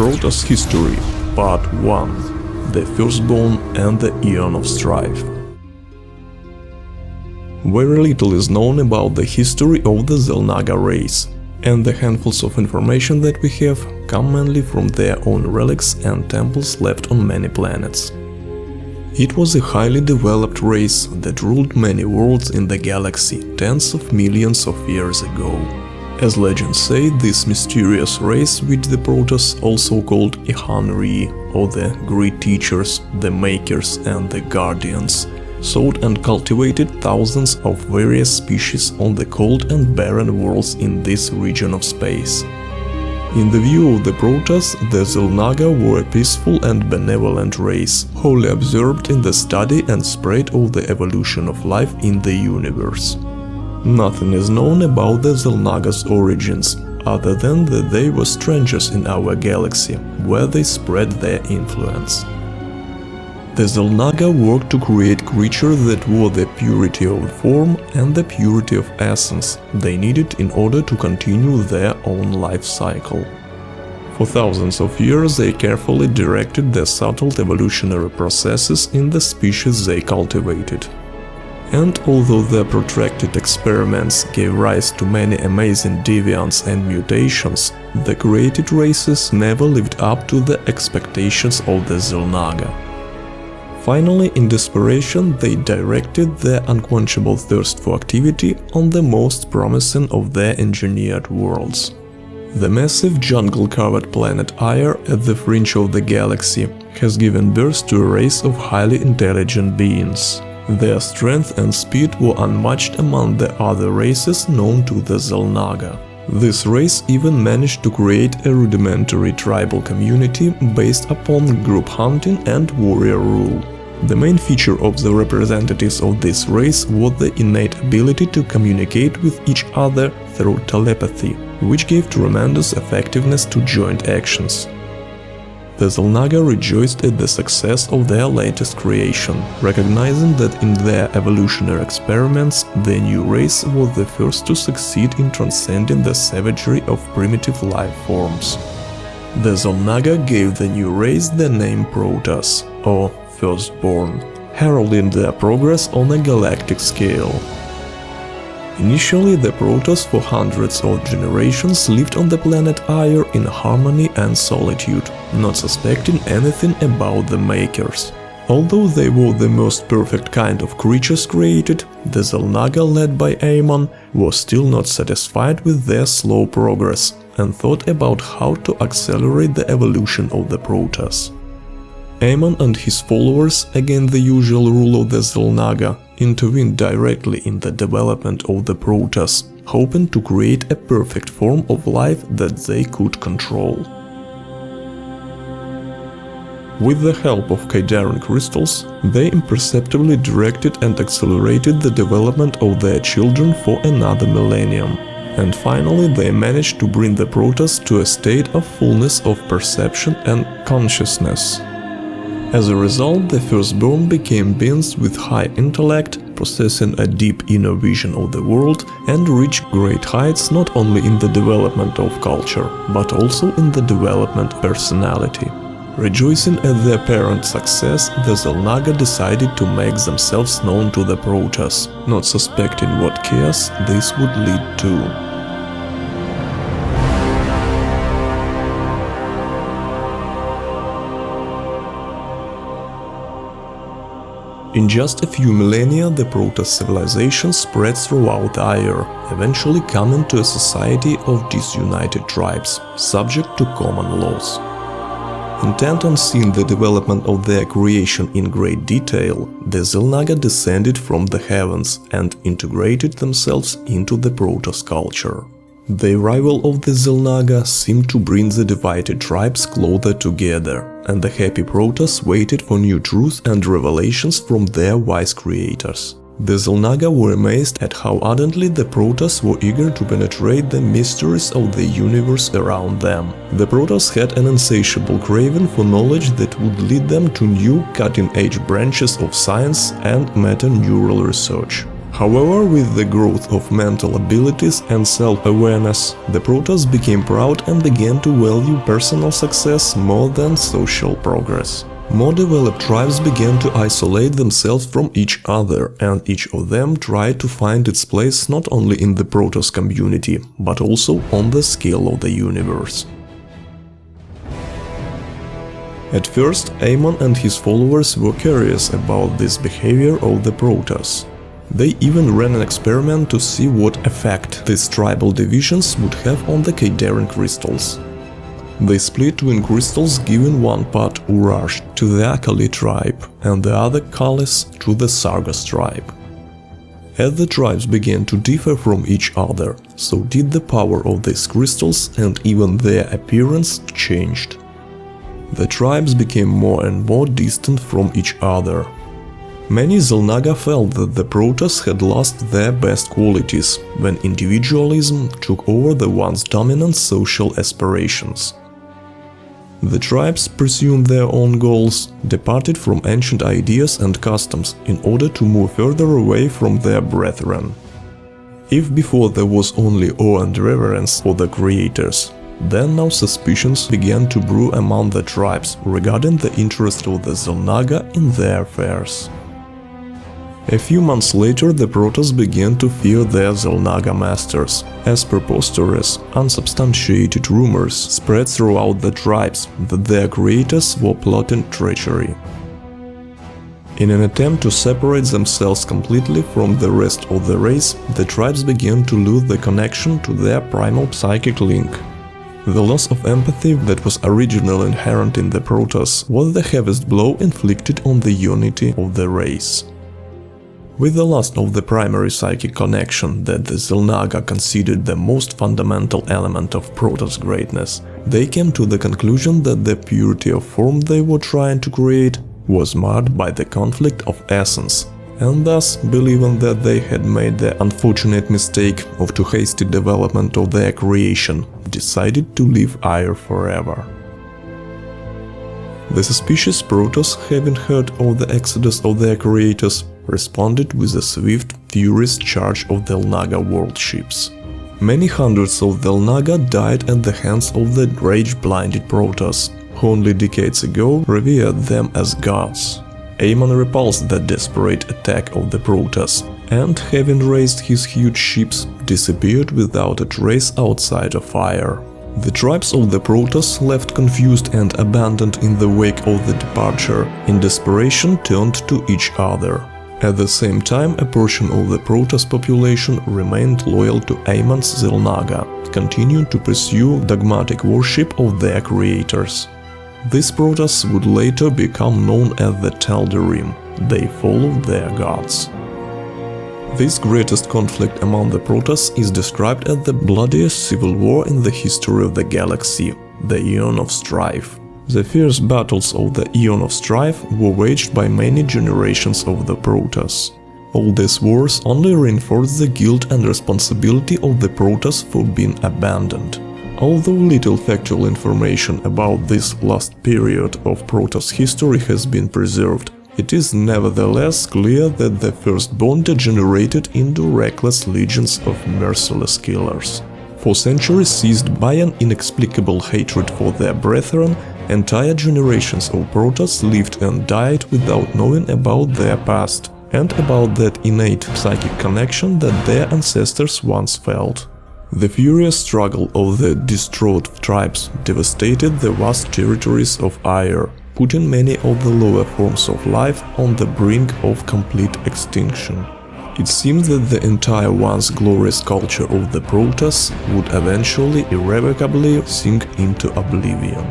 Protoss History, Part 1 The Firstborn and the Aeon of Strife. Very little is known about the history of the xel'naga race, and the handfuls of information that we have come mainly from their own relics and temples left on many planets. It was a highly developed race that ruled many worlds in the galaxy tens of millions of years ago. As legends say, this mysterious race, which the Protoss also called Aeon, or the Great Teachers, the Makers and the Guardians, sought and cultivated thousands of various species on the cold and barren worlds in this region of space. In the view of the Protoss, the xel'naga were a peaceful and benevolent race, wholly absorbed in the study and spread of the evolution of life in the universe. Nothing is known about the xel'naga's origins, other than that they were strangers in our galaxy, where they spread their influence. The xel'naga worked to create creatures that were the purity of form and the purity of essence they needed in order to continue their own life cycle. For thousands of years they carefully directed the subtle evolutionary processes in the species they cultivated. And although their protracted experiments gave rise to many amazing deviants and mutations, the created races never lived up to the expectations of the xel'naga. Finally, in desperation, they directed their unquenchable thirst for activity on the most promising of their engineered worlds. The massive jungle-covered planet Aeon at the fringe of the galaxy has given birth to a race of highly intelligent beings. Their strength and speed were unmatched among the other races known to the xel'naga. This race even managed to create a rudimentary tribal community based upon group hunting and warrior rule. The main feature of the representatives of this race was the innate ability to communicate with each other through telepathy, which gave tremendous effectiveness to joint actions. The xel'naga rejoiced at the success of their latest creation, recognizing that in their evolutionary experiments the new race was the first to succeed in transcending the savagery of primitive life forms. The xel'naga gave the new race the name Protoss, or Firstborn, heralding their progress on a galactic scale. Initially, the Protoss for hundreds of generations lived on the planet Aeon in harmony and solitude, not suspecting anything about the Makers. Although they were the most perfect kind of creatures created, the xel'naga led by Amon was still not satisfied with their slow progress and thought about how to accelerate the evolution of the Protoss. Amon and his followers, against the usual rule of the xel'naga, intervened directly in the development of the Protoss, hoping to create a perfect form of life that they could control. With the help of Kaidaran crystals, they imperceptibly directed and accelerated the development of their children for another millennium, and finally they managed to bring the Protoss to a state of fullness of perception and consciousness. As a result, the Firstborn became beings with high intellect, possessing a deep inner vision of the world, and reached great heights not only in the development of culture, but also in the development of personality. Rejoicing at their apparent success, the xel'naga decided to make themselves known to the Protoss, not suspecting what chaos this would lead to. In just a few millennia, the Protoss civilization spread throughout Aeon, eventually coming to a society of disunited tribes, subject to common laws. Intent on seeing the development of their creation in great detail, the xel'naga descended from the heavens and integrated themselves into the Protoss culture. The arrival of the xel'naga seemed to bring the divided tribes closer together, and the happy Protoss waited for new truths and revelations from their wise creators. The xel'naga were amazed at how ardently the Protoss were eager to penetrate the mysteries of the universe around them. The Protoss had an insatiable craving for knowledge that would lead them to new, cutting-edge branches of science and meta-neural research. However, with the growth of mental abilities and self-awareness, the Protoss became proud and began to value personal success more than social progress. More developed tribes began to isolate themselves from each other, and each of them tried to find its place not only in the Protoss community, but also on the scale of the universe. At first, Amon and his followers were curious about this behavior of the Protoss. They even ran an experiment to see what effect these tribal divisions would have on the Khaderan crystals. They split twin crystals, giving one part Urash to the Akali tribe and the other Kalis to the Sargas tribe. As the tribes began to differ from each other, so did the power of these crystals, and even their appearance changed. The tribes became more and more distant from each other. Many xel'naga felt that the Protoss had lost their best qualities when individualism took over the once dominant social aspirations. The tribes pursued their own goals, departed from ancient ideas and customs in order to move further away from their brethren. If before there was only awe and reverence for the creators, then now suspicions began to brew among the tribes regarding the interest of the xel'naga in their affairs. A few months later, the Protoss began to fear their xel'naga masters, as preposterous, unsubstantiated rumors spread throughout the tribes that their creators were plotting treachery. In an attempt to separate themselves completely from the rest of the race, the tribes began to lose the connection to their primal psychic link. The loss of empathy that was originally inherent in the Protoss was the heaviest blow inflicted on the unity of the race. With the loss of the primary psychic connection that the xel'naga considered the most fundamental element of Protoss greatness, they came to the conclusion that the purity of form they were trying to create was marred by the conflict of essence, and thus, believing that they had made the unfortunate mistake of too hasty development of their creation, decided to leave Aiur forever. The suspicious Protoss, having heard of the exodus of their creators, responded with a swift, furious charge of the xel'naga world ships. Many hundreds of the xel'naga died at the hands of the rage-blinded Protoss, who only decades ago revered them as gods. Amon repulsed the desperate attack of the Protoss, and, having raised his huge ships, disappeared without a trace outside of Aiur. The tribes of the Protoss, left confused and abandoned in the wake of the departure, in desperation turned to each other. At the same time, a portion of the Protoss population remained loyal to Amon's xel'naga, continuing to pursue dogmatic worship of their creators. These Protoss would later become known as the Tal'Darim. They followed their gods. This greatest conflict among the Protoss is described as the bloodiest civil war in the history of the galaxy, the Aeon of Strife. The fierce battles of the Aeon of Strife were waged by many generations of the Protoss. All these wars only reinforced the guilt and responsibility of the Protoss for being abandoned. Although little factual information about this last period of Protoss history has been preserved, it is nevertheless clear that the Firstborn degenerated into reckless legions of merciless killers. For centuries seized by an inexplicable hatred for their brethren, entire generations of Protoss lived and died without knowing about their past and about that innate psychic connection that their ancestors once felt. The furious struggle of the distraught tribes devastated the vast territories of Aiur, putting many of the lower forms of life on the brink of complete extinction. It seems that the entire once glorious culture of the Protoss would eventually irrevocably sink into oblivion.